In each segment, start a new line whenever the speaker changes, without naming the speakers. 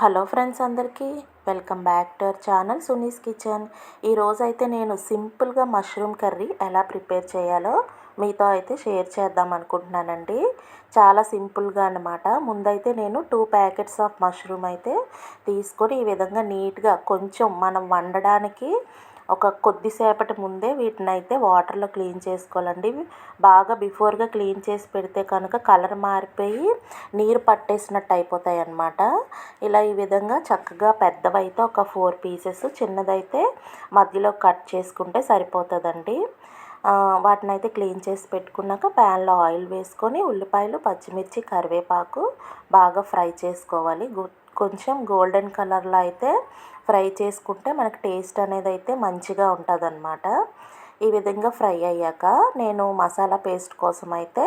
Hello friends, అందరికీ welcome back to our channel Suni's kitchen. ఈరోజైతే నేను సింపుల్గా మష్రూమ్ కర్రీ ఎలా ప్రిపేర్ చేయాలో మీతో అయితే షేర్ చేద్దాం అనుకుంటున్నానండి. చాలా సింపుల్గా అన్నమాట. ముందైతే నేను 2 ప్యాకెట్స్ ఆఫ్ మష్రూమ్ అయితే తీసుకొని ఈ విధంగా నీట్గా కొంచెం మనం వండడానికి ఒక కొద్దిసేపటి ముందే వీటినైతే వాటర్లో క్లీన్ చేసుకోవాలండి. బాగా బిఫోర్గా క్లీన్ చేసి పెడితే కనుక కలర్ మారిపోయి నీరు పట్టేసినట్టు అయిపోతాయి అన్నమాట. ఇలా ఈ విధంగా చక్కగా పెద్దవైతే ఒక 4 పీసెస్, చిన్నదైతే మధ్యలో కట్ చేసుకుంటే సరిపోతుందండి. వాటిని అయితే క్లీన్ చేసి పెట్టుకున్నాక ప్యాన్లో ఆయిల్ వేసుకొని ఉల్లిపాయలు, పచ్చిమిర్చి, కరివేపాకు బాగా ఫ్రై చేసుకోవాలి. కొంచెం గోల్డెన్ కలర్లో అయితే ఫ్రై చేసుకుంటే మనకు టేస్ట్ అనేది అయితే మంచిగా ఉంటుందన్నమాట. ఈ విధంగా ఫ్రై అయ్యాక నేను మసాలా పేస్ట్ కోసం అయితే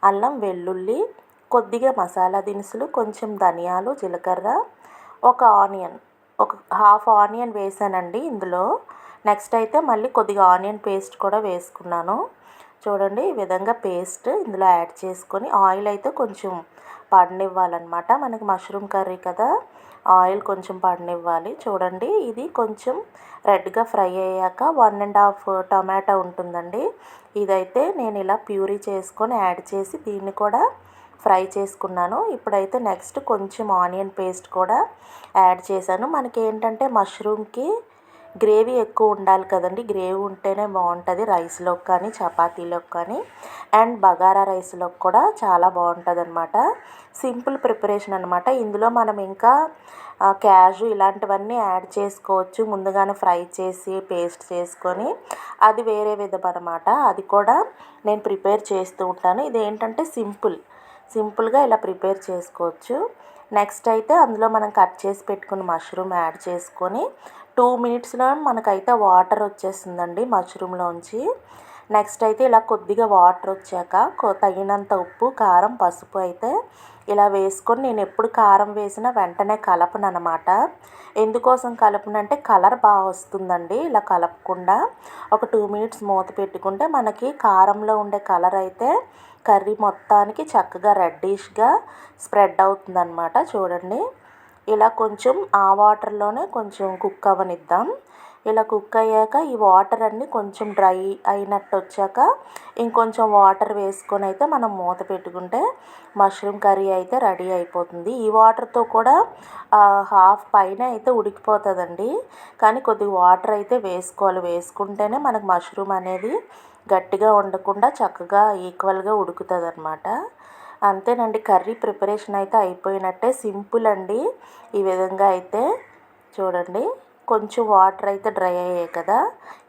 అల్లం, వెల్లుల్లి, కొద్దిగా మసాలా దినుసులు, కొంచెం ధనియాలు, జీలకర్ర, ఒక ఆనియన్, ఒక హాఫ్ ఆనియన్ వేసానండి ఇందులో. నెక్స్ట్ అయితే మళ్ళీ కొద్దిగా ఆనియన్ పేస్ట్ కూడా వేసుకున్నాను. చూడండి, ఈ విధంగా పేస్ట్ ఇందులో యాడ్ చేసుకొని ఆయిల్ అయితే కొంచెం పడనివ్వాలన్నమాట. మనకి మష్రూమ్ కర్రీ కదా, ఆయిల్ కొంచెం పడనివ్వాలి. చూడండి, ఇది కొంచెం రెడ్గా ఫ్రై అయ్యాక 1.5 టమాటా ఉంటుందండి. ఇదైతే నేను ఇలా ప్యూరీ చేసుకొని యాడ్ చేసి దీన్ని కూడా ఫ్రై చేసుకున్నాను. ఇప్పుడైతే నెక్స్ట్ కొంచెం ఆనియన్ పేస్ట్ కూడా యాడ్ చేశాను. మనకి ఏంటంటే మష్రూమ్కి గ్రేవీ ఎక్కువ ఉండాలి కదండి. గ్రేవీ ఉంటేనే బాగుంటుంది రైస్లోకి కానీ, చపాతీలోకి కానీ, అండ్ బగారా రైస్లోకి కూడా చాలా బాగుంటుంది అనమాట. సింపుల్ ప్రిపరేషన్ అనమాట. ఇందులో మనం ఇంకా క్యాజు ఇలాంటివన్నీ యాడ్ చేసుకోవచ్చు. ముందుగానే ఫ్రై చేసి పేస్ట్ చేసుకొని అది వేరే విధం అనమాట. అది కూడా నేను ప్రిపేర్ చేస్తూ ఉంటాను. ఇదేంటంటే సింపుల్గా ఇలా ప్రిపేర్ చేసుకోవచ్చు. నెక్స్ట్ అయితే అందులో మనం కట్ చేసి పెట్టుకున్న మష్రూమ్ యాడ్ చేసుకొని 2 మినిట్స్లో మనకైతే వాటర్ వచ్చేస్తుందండి మష్రూమ్లోంచి. నెక్స్ట్ అయితే ఇలా కొద్దిగా వాటర్ వచ్చాక తగినంత ఉప్పు, కారం, పసుపు అయితే ఇలా వేసుకొని, నేను ఎప్పుడు కారం వేసినా వెంటనే కలపను అనమాట. ఎందుకోసం కలపనంటే కలర్ బాగా వస్తుందండి. ఇలా కలపకుండా ఒక 2 మినిట్స్ మూత పెట్టుకుంటే మనకి కారంలో ఉండే కలర్ అయితే కర్రీ మొత్తానికి చక్కగా రెడ్డిష్గా స్ప్రెడ్ అవుతుందన్నమాట. చూడండి, ఇలా కొంచెం ఆ వాటర్లోనే కొంచెం కుక్ అవ్వనిద్దాం. ఇలా కుక్ అయ్యాక ఈ వాటర్ అన్నీ కొంచెం డ్రై అయినట్టు వచ్చాక ఇంకొంచెం వాటర్ వేసుకొని అయితే మనం మూత పెట్టుకుంటే మష్రూమ్ కర్రీ అయితే రెడీ అయిపోతుంది. ఈ వాటర్తో కూడా హాఫ్ పైన అయితే ఉడికిపోతుందండి. కానీ కొద్దిగా వాటర్ అయితే వేసుకోవాలి. వేసుకుంటేనే మనకు మష్రూమ్ అనేది గట్టిగా ఉండకుండా చక్కగా ఈక్వల్గా ఉడుకుతుంది అనమాట. అంతేనండి, కర్రీ ప్రిపరేషన్ అయితే అయిపోయినట్టే. సింపుల్ అండి. ఈ విధంగా అయితే చూడండి, కొంచెం వాటర్ అయితే డ్రై అయ్యాయి కదా.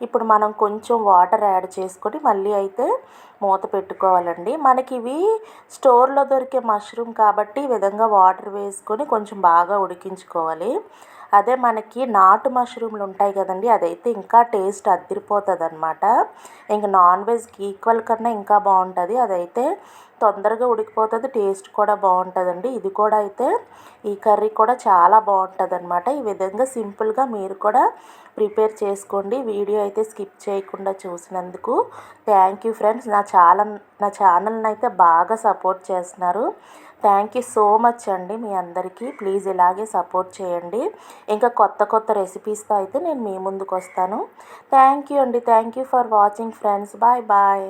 ఇప్పుడు మనం కొంచెం వాటర్ యాడ్ చేసుకొని మళ్ళీ అయితే మూత పెట్టుకోవాలండి. మనకి ఇవి స్టోర్లో దొరికే మష్రూమ్ కాబట్టి ఈ విధంగా వాటర్ వేసుకొని కొంచెం బాగా ఉడికించుకోవాలి. అదే మనకి నాటు మష్రూమ్లు ఉంటాయి కదండి, అదైతే ఇంకా టేస్ట్ అదిరిపోతుంది అనమాట. ఇంకా నాన్ వెజ్కి ఈక్వల్ కన్నా ఇంకా బాగుంటుంది. అదైతే తొందరగా ఉడికిపోతుంది, టేస్ట్ కూడా బాగుంటుందండి. ఇది కూడా అయితే ఈ కర్రీ కూడా చాలా బాగుంటుంది అనమాట. ఈ విధంగా సింపుల్గా మీరు కూడా ప్రిపేర్ చేసుకోండి. వీడియో అయితే స్కిప్ చేయకుండా చూసినందుకు థ్యాంక్ యూ ఫ్రెండ్స్. నా ఛానల్ని అయితే బాగా సపోర్ట్ చేస్తున్నారు. థ్యాంక్ యూ సో మచ్ అండి మీ అందరికీ. ప్లీజ్ ఇలాగే సపోర్ట్ చేయండి. ఇంకా కొత్త రెసిపీస్తో అయితే నేను మీ ముందుకు వస్తాను. థ్యాంక్ యూ అండి. Thank you for watching friends. Bye bye.